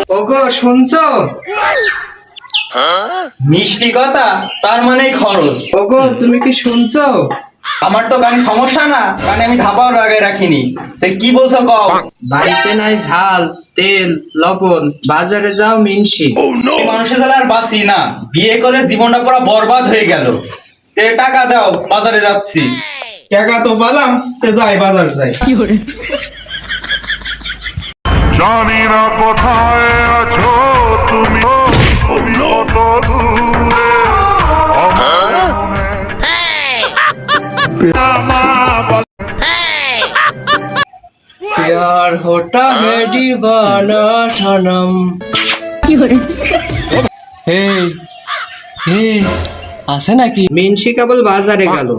ওগো শুনছো? মিষ্টি কথা তার মানেই খরচ। ওগো তুমি কি শুনছো? আমার তো কানে সমস্যা না, কানে আমি ধাপাও লাগাই রাখিনি। তো কি বলছো কও? বাড়িতে নাই ঝাল, তেল, লবণ, বাজারে যাও মিনসি। এই মানুষের জ্বালা আর বাঁচি না, বিয়ে করে জীবনটা পুরো বরবাদ হয়ে গেল। তে টাকা দাও, বাজারে যাচ্ছি। টাকা তো পালাম, তে যাই বাজার যাই। জানি না কোথায় আছো তুমি, কত দূরে আমার प्यार होता है दीवाना सनम। হে হে আছে নাকি? মিনসি কেবল বাজারে গেল।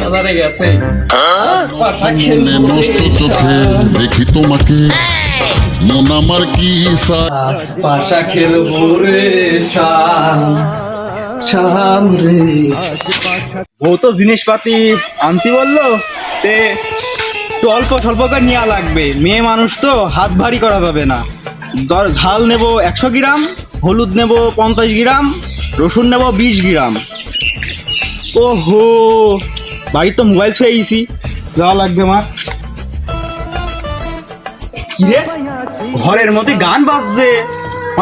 বাজারে গেছে। মনে নষ্ট চোখে দেখি তোমাকে, মন আমার কি পাশা খেলবো রে শাম শাম রে। ও তো জিনিসপাতি আনতি বললো, তে একটু অল্প স্বল্প করে নেওয়া লাগবে। মেয়ে মানুষ তো হাত ভারী করা যাবে না। ঝাল নেব 100 গ্রাম, হলুদ নেব 50 গ্রাম, রসুন নেব 20 গ্রাম। ওহো, বাড়ি তো মোবাইল ছুঁয়ে আইছি, যাওয়া লাগবে আমার। কিরে, ঘরের মধ্যে গান বাজছে,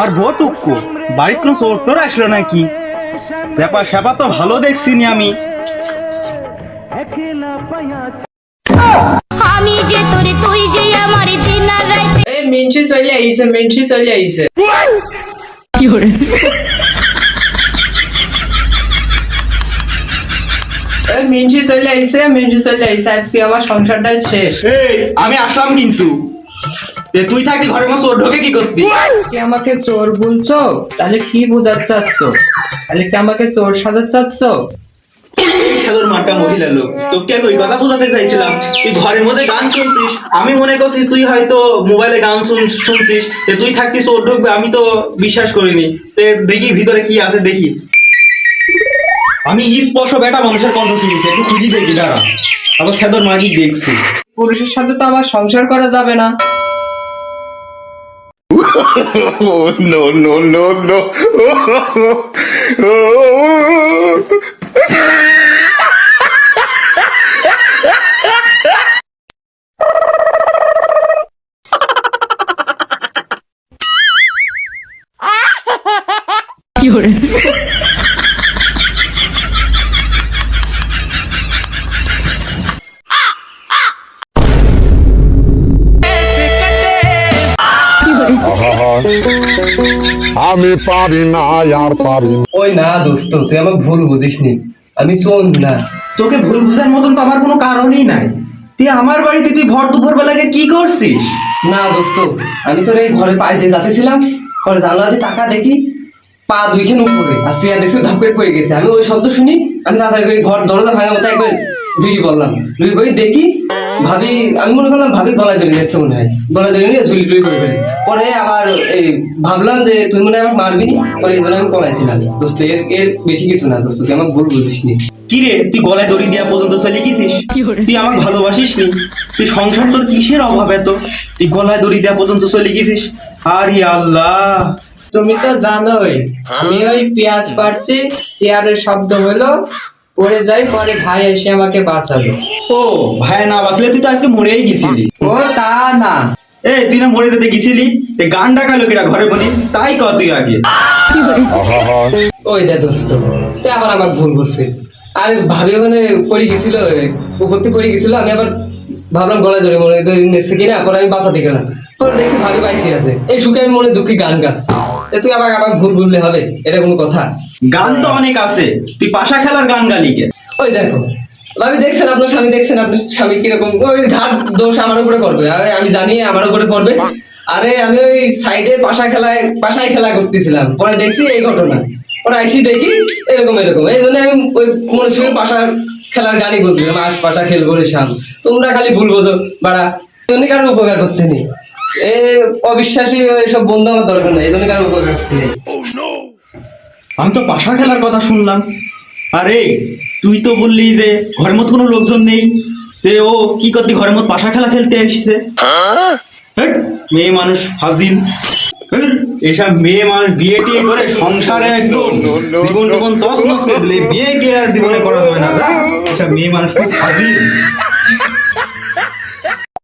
আর বউ টুক্কু বাড়ির কোনো চোর টোর আসলো নাকি? ব্যাপার স্যাপার তো ভালো দেখছি নি আমি। আমি যে তোরে তুই যে আমার দিন আর রাত। এই মিনসি চলে আইছে, মিনসি চলে আইছে। এই মিনসি চলে আইছে, মিনসি চলে আইছে। আজকে আমার সংসারটা শেষ। এই আমি আসলাম কিন্তু, এ তুই থাকতি ঘরের মধ্যে চোর ঢোকে কি করতি? কি আমাকে চোর বলছো? তাহলে কি বোঝাতে চাচ্ছ? তাহলে কি আমাকে চোর সাজাতে চাচ্ছ? এই সাধুর মাটা মহিলা লোক, তোকে আমি ওই কথা বোঝাতে চাইছিলাম। তুই ঘরের মধ্যে গান শুনছিস, আমি মনে করছিস তুই হয়তো মোবাইলে গান শুনছিস। তুই থাকতি চোর ঢুকবে, আমি তো বিশ্বাস করিনি। তে দেখি ভিতরে কি আছে দেখি। আমি স্পর্শ বেটা মানুষের কণ্ঠ শুনেছি, একটু খুঁজি দেখি দাঁড়া। আবার সাধুর মাগি দেখছি। পুরুষের সাথে তো আমার সংসার করা যাবে না। no no no no আমি পারি না আর পারি না। ওই না দোস্ত, তুই আমাকে ভুল বুঝিসনি, আমি চোর না। তোকে ভুল বুঝার মতন তো আমার কোনো কারণই নাই। তুই আমার বাড়িতে তুই ভর দুপুর বেলাকে কি করছিস? না দোস্ত, আমি তোর এই ঘরে পাশ দিয়ে যাতেছিলাম, পরে জানলা দিয়ে টাকা দেখি পা দুইখান উপরে, আর চেয়ার দেখছি ধাপ করে পড়ে গেছে। আমি ওই শব্দ শুনি, আমি তাড়াতাড়ি করে ঘর দরজা ভাঙা মতো একবার ঢুকি বললাম। ঢুকি পড়ে দেখি ভাবি, আমি মনে করলাম ভাবি গলায় ধরে নিচ্ছে মনে হয়, গলায় ধরে নিয়ে ঝুলি টুলি পড়ে ফেলেছে। পরে আবার এই ভাবলাম যে তুই মনে হয় আমাকে মারবি নি, পরে এই জন্য আমি পলাইছিলাম। দোস্ত এর এর বেশি কিছু না দোস্ত, তুই আমাকে ভুল বুঝিসনি। কি রে, তুই গলায় দড়ি দেওয়া পর্যন্ত চলে গেছিস? তুই আমাকে ভালোবাসিস নি? তুই সংসার তোর কিসের অভাব এত? তুই গলায় দড়ি দেওয়া পর্যন্ত চলে গেছিস? আরে আল্লাহ, তুমি তো জানোই আমি ওই পেঁয়াজ পাড়ছি, চেয়ারের শব্দ হলো, পড়ে যাই, পরে ভাই এসে আমাকে বাঁচালো। ও ভাই না বাঁচলে তুই তো আজকে মরেই গেছিলি। ও তা না, এই তুই না মরে যেতে গেছিলি, তে গান ডাকালো কিরা ঘরে বলি, তাই ক তুই আগে। ওই দে দোস্ত, তুই আবার আমাকে ভুল বুঝছিস। আরে ভাবি ওখানে পড়ে গেছিল, উপর থেকে পড়ে গেছিল, আমি আবার ভাবলাম গলায় ধরে মনে নেছে কিনা, পরে আমি বাঁচাতে গেলাম, পরে দেখছি ভাবি বাইসি আছে। এই সুখে আমি মনে দুঃখী গান গাচ্ছি। তুই আবার আমাকে ভুল বুঝলে হবে? এটা কোনো কথা? গান তো অনেক আছে, তুই পাশা খেলার গান গালি কে? ওই দেখো ভাবি, দেখছেন আপনার স্বামী, দেখছেন আপনার স্বামী কিরকম, ওই ঘাট দোষ আমার উপরে করবে। আরে আমি জানি আমার উপরে করবে। আরে আমি ওই সাইডে পাশায় খেলা করতেছিলাম, পরে দেখছি এই ঘটনা, পরে আইসি দেখি এরকম এরকম। এই জন্য আমি ওই মনে সঙ্গে পাশার খেলার গানই বলছিলাম, আশ পাশা খেলবো রে শাম। তোমরা খালি ভুল বোঝো বাড়া, জন্য কারোর উপকার করতে নেই। এ অবিশ্বাসী এসব বন্ধু আমার দরকার নেই, এই জন্য কারোর উপকার করতে নেই। আমি তো পাশা খেলার কথা শুনলাম। আরে তুই তো বললি যে ঘরের মধ্যে কোনো লোকজন নেই, তে ও কি করতে ঘরের মধ্যে পাশা খেলা খেলতে এসছে? হেট, মেয়ে মানুষ হাজিন। হেট, এসব মেয়ে মানুষ বিয়ে টিয়ে করে সংসারে একদম জীবন তছনছ করে দিলে, বিয়ে টিয়ে আর জীবনে করা যাবে না। এসব মেয়ে মানুষ খুব হাজিন।